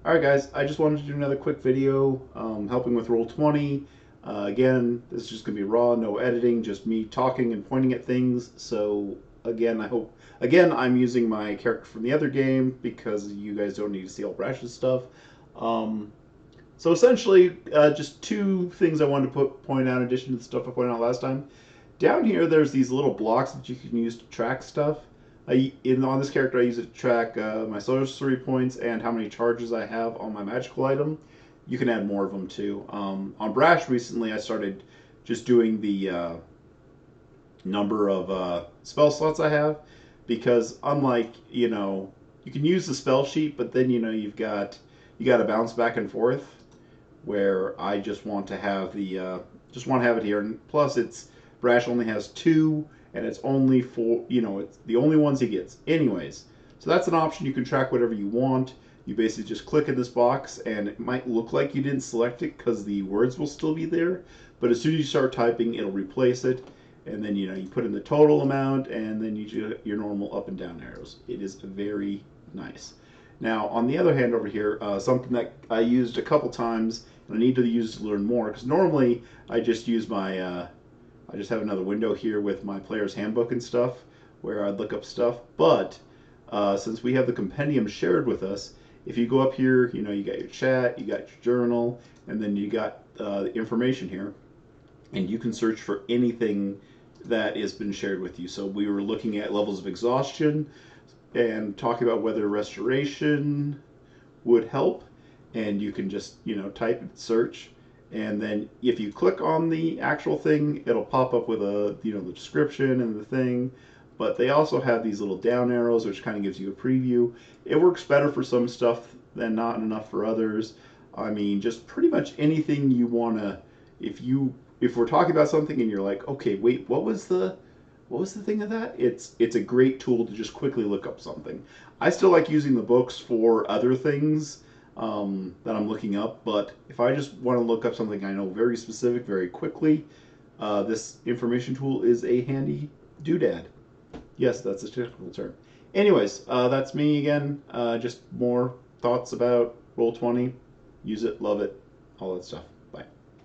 Alright guys, I just wanted to do another quick video helping with Roll20. Again, this is just going to be raw, no editing, just me talking and pointing at things. So again, I'm using my character from the other game because you guys don't need to see all Brash's stuff. Um, so essentially, just two things I wanted to point out in addition to the stuff I pointed out last time. Down here, there's these little blocks that you can use to track stuff. On this character, I use it to track my sorcery points and how many charges I have on my magical item. You can add more of them too. On Brash recently, I started just doing the number of spell slots I have because unlike you can use the spell sheet, but then you got to bounce back and forth. Where I just want to have it here, and plus it's Brash only has two, and it's only for it's the only ones he gets. Anyways, so that's an option. You can track whatever you want. You basically just click in this box, and it might look like you didn't select it because the words will still be there, but as soon as you start typing, it'll replace it, and then you put in the total amount, and then you do your normal up and down arrows. It is very nice. Now, on the other hand, over here, something that I used a couple times and I need to use to learn more because normally I just use I just have another window here with my player's handbook and stuff where I'd look up stuff. But since we have the compendium shared with us, if you go up here, you got your chat, you got your journal, and then you got the information here, and you can search for anything that has been shared with you. So we were looking at levels of exhaustion and talking about whether restoration would help, and you can just type search, and then if you click on the actual thing, it'll pop up with the description and the thing. But they also have these little down arrows, which kind of gives you a preview. It works better for some stuff than not enough for others. I mean, just pretty much anything you want to. If we're talking about something and you're like, okay, wait, what was the thing of that? It's a great tool to just quickly look up something. I still like using the books for other things that I'm looking up, but if I just want to look up something I know very specific very quickly, this information tool is a handy doodad. Yes, that's a technical term. Anyways, that's me again. Just more thoughts about Roll20. Use it, love it, all that stuff.